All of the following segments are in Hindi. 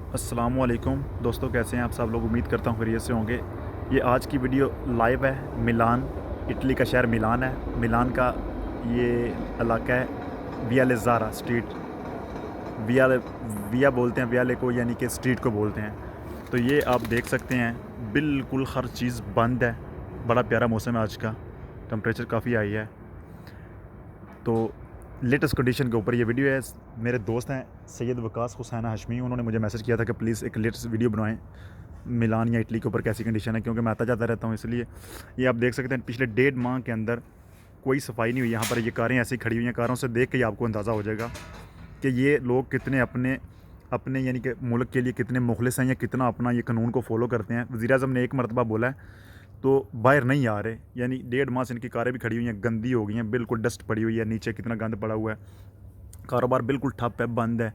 अस्सलामुअलैकुम दोस्तों, कैसे हैं आप सब लोग। उम्मीद करता हूँ खैरियत से होंगे। ये आज की वीडियो लाइव है। मिलान, इटली का शहर मिलान है। मिलान का ये इलाका है वियाले ज़ारा स्ट्रीट। विया विया बोलते हैं वियाले को, यानी कि स्ट्रीट को बोलते हैं। तो ये आप देख सकते हैं, बिल्कुल हर चीज़ बंद है। बड़ा प्यारा मौसम है आज का, टेम्परेचर काफ़ी हाई है। तो लेटेस्ट कंडीशन के ऊपर ये वीडियो है। मेरे दोस्त हैं सैयद वकास हुसैन हाशमी, उन्होंने मुझे मैसेज किया था कि प्लीज़ एक लेटेस्ट वीडियो बनवाएं मिलान या इटली के ऊपर कैसी कंडीशन है, क्योंकि मैं आता जाता रहता हूँ। इसलिए ये आप देख सकते हैं, पिछले 1.5 माह के अंदर कोई सफाई नहीं हुई यहाँ पर। ये कारें ऐसी खड़ी हुई हैं, कारों से देख के ही आपको अंदाज़ा हो जाएगा कि ये लोग कितने अपने अपने यानी कि मुल्क के लिए कितने मुखलिस हैं, या कितना अपना ये कानून को फॉलो करते हैं। वज़ीर-ए-आज़म ने एक मरतबा बोला है तो बाहर नहीं आ रहे, यानी 1.5 माह से इनकी कारें भी खड़ी हुई हैं, गंदी हो गई हैं, बिल्कुल डस्ट पड़ी हुई है, नीचे कितना गंद पड़ा हुआ है। कारोबार बिल्कुल ठप है, बंद है।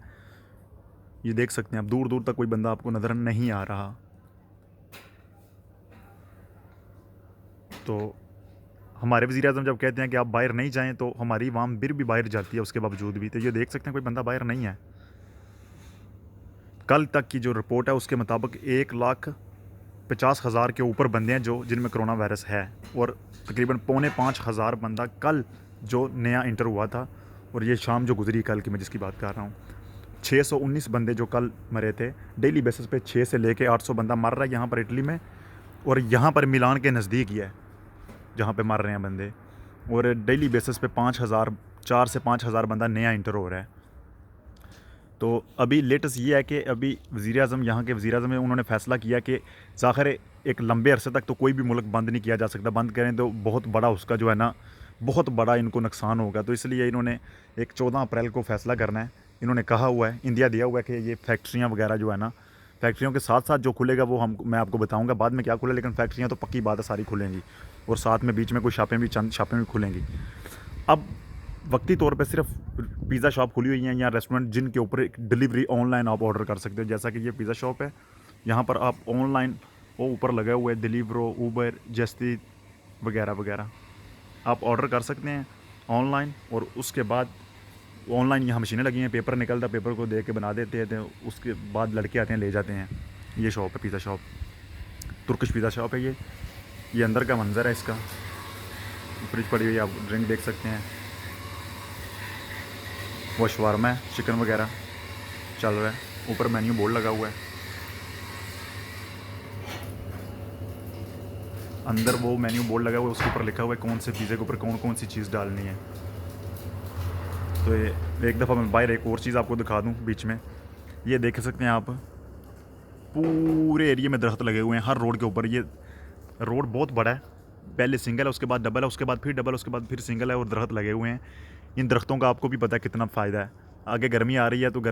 ये देख सकते हैं आप, दूर दूर तक कोई बंदा आपको नज़र नहीं आ रहा। तो हमारे वज़ीर-ए-आज़म जब कहते हैं कि आप बाहर नहीं जाएं, तो हमारी आवाम फिर भी बाहर जाती है उसके बावजूद भी। तो ये देख सकते हैं कोई बंदा बाहर नहीं है। कल तक की जो रिपोर्ट है उसके मुताबिक 1,50,000 के ऊपर बंदे हैं जो जिनमें कोरोना वायरस है, और तकरीबन 4,500 बंदा कल जो नया इंटर हुआ था, और ये शाम जो गुजरी कल की मैं जिसकी बात कर रहा हूँ। 619 बंदे जो कल मरे थे। डेली बेसिस पे 6 से लेके 800 बंदा मर रहा है यहाँ पर इटली में, और यहाँ पर मिलान के नज़दीक ही है जहाँ पे मर रहे हैं बंदे। और डेली बेसिस पे 4 से 5,000 बंदा नया इंटर हो रहा है। तो अभी लेटेस्ट ये है कि अभी वज़ीर-ए-आज़म, यहाँ के वज़ीर-ए-आज़म ने उन्होंने फ़ैसला किया कि ज़ाहिर है एक लंबे अरसे तक तो कोई भी मुल्क बंद नहीं किया जा सकता। बंद करें तो बहुत बड़ा उसका जो है ना, बहुत बड़ा इनको नुकसान होगा। तो इसलिए इन्होंने एक 14 अप्रैल को फ़ैसला करना है। इन्होंने कहा हुआ है, इंडिया दिया हुआ है कि ये फैक्ट्रियाँ वगैरह जो है ना, फैक्ट्रियों के साथ साथ जो खुलेगा वो मैं आपको बताऊँगा बाद में क्या खुले, लेकिन फैक्ट्रियाँ तो पक्की बात है सारी खुलेंगी, और साथ में बीच में कोई शॉपें भी, चंद शॉपें भी खुलेंगी। अब वक्ती तौर पे सिर्फ पिज़्ज़ा शॉप खुली हुई हैं या रेस्टोरेंट जिनके ऊपर एक डिलीवरी ऑनलाइन आप ऑर्डर कर सकते हो, जैसा कि ये पिज़्ज़ा शॉप है। यहाँ पर आप ऑनलाइन, वो ऊपर लगे हुए डिलीवरो, उबर, जस्ती वगैरह वगैरह आप ऑर्डर कर सकते हैं ऑनलाइन। और उसके बाद ऑनलाइन यहाँ मशीनें लगी हैं, पेपर निकलता, पेपर को दे के बना देते हैं, तो उसके बाद लड़के आते हैं ले जाते हैं। ये शॉप है pizza shop, Turkish pizza shop है ये अंदर का मंज़र है इसका। फ्रिज पड़ी हुई है, आप ड्रिंक देख सकते हैं। वो शवारमा है, चिकन वगैरह चल रहा है। ऊपर मेन्यू बोर्ड लगा हुआ है, अंदर वो मेन्यू बोर्ड लगा हुआ है, उसके ऊपर लिखा हुआ है कौन से पिज़्ज़े के ऊपर कौन कौन सी चीज़ डालनी है। तो ये एक दफ़ा मैं बाहर एक और चीज़ आपको दिखा दूँ बीच में। ये देख सकते हैं आप, पूरे एरिया में दरख्त लगे हुए हैं हर रोड के ऊपर। ये रोड बहुत बड़ा है, पहले सिंगल है, उसके बाद डबल है, उसके बाद फिर डबल, उसके बाद फिर सिंगल है, और दरख्त लगे हुए हैं। इन दरख्तों का आपको भी पता है कितना फ़ायदा है। आगे गर्मी आ रही है तो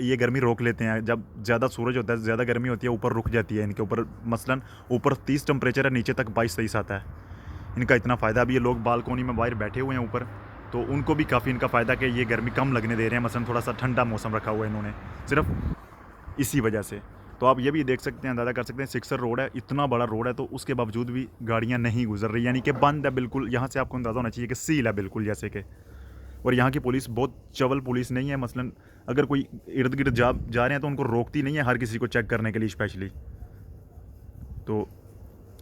ये गर्मी रोक लेते हैं। जब ज़्यादा सूरज होता है, ज़्यादा गर्मी होती है, ऊपर रुक जाती है इनके ऊपर। मसलन ऊपर 30 टेम्परेचर है, नीचे तक 22-23 आता है। इनका इतना फ़ायदा। अभी ये लोग बालकोनी में बाहर बैठे हुए हैं ऊपर, तो उनको भी काफ़ी इनका फ़ायदा कि ये गर्मी कम लगने दे रहे हैं। मसलन थोड़ा सा ठंडा मौसम रखा हुआ है इन्होंने, सिर्फ इसी वजह से। तो आप ये भी देख सकते हैं, अंदाज़ा कर सकते हैं, सिक्सर रोड है, इतना बड़ा रोड है, तो उसके बावजूद भी गाड़ियाँ नहीं गुजर रही, यानी कि बंद है बिल्कुल। यहाँ से आपको अंदाज़ा होना चाहिए कि सील है बिल्कुल जैसे कि। और यहाँ की पुलिस बहुत चवल पुलिस नहीं है। मसलन अगर कोई इर्द गिर्द जा रहे हैं तो उनको रोकती नहीं है हर किसी को चेक करने के लिए स्पेशली। तो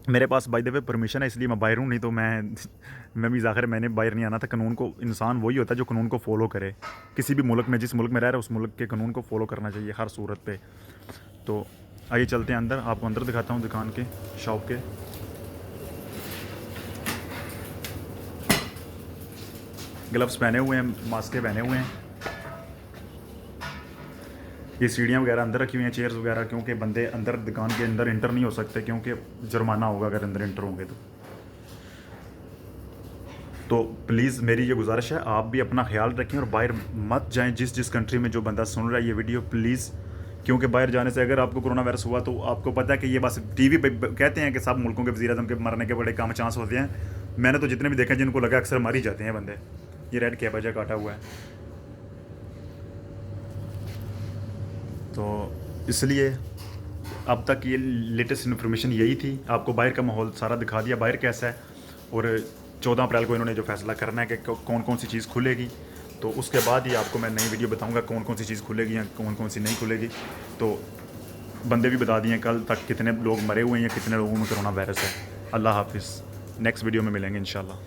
मेरे पास बाय द वे परमिशन है, इसलिए मैं बाहर हूँ, नहीं तो मैं भी ज़ाहिर मैंने बाहर नहीं आना था। कानून को, इंसान वही होता है जो कानून को फॉलो करे। किसी भी मुल्क में, जिस मुल्क में रह रहा है उस मुल्क के कानून को फॉलो करना चाहिए हर सूरत पे। तो आइए चलते हैं अंदर, आपको अंदर दिखाता हूँ दुकान के, शॉप के। ग्लव्स पहने हुए हैं, मास्क पहने हुए हैं। ये सीढ़ियाँ वगैरह अंदर रखी हुई हैं, चेयर्स वगैरह, क्योंकि बंदे अंदर दुकान के अंदर इंटर नहीं हो सकते, क्योंकि जुर्माना होगा अगर अंदर इंटर होंगे तो प्लीज़ मेरी ये गुजारिश है, आप भी अपना ख्याल रखें और बाहर मत जाएं। जिस कंट्री में जो बंदा सुन रहा है ये वीडियो, प्लीज़, क्योंकि बाहर जाने से अगर आपको कोरोना वायरस हुआ तो आपको पता है कि ये बस टीवी पे कहते हैं कि सब मुल्कों के वज़ीर-ए-आज़म के मरने के बड़े कम चांस होते हैं। मैंने तो जितने भी देखे जिनको लगा अक्सर मर ही जाते हैं बंदे। ये रेड कैप है, काटा हुआ है, तो इसलिए अब तक ये लेटेस्ट इन्फॉर्मेशन यही थी। आपको बाहर का माहौल सारा दिखा दिया, बाहर कैसा है। और 14 अप्रैल को इन्होंने जो फैसला करना है कि कौन कौन सी चीज़ खुलेगी, तो उसके बाद ही आपको मैं नई वीडियो बताऊंगा कौन कौन सी चीज़ खुलेगी या कौन कौन सी नहीं खुलेगी। तो बंदे भी बता दिए कल तक कितने लोग मरे हुए हैं या कितने लोगों में कोरोना वायरस है। अल्लाह हाफिज़, नेक्स्ट वीडियो में मिलेंगे इंशाल्लाह।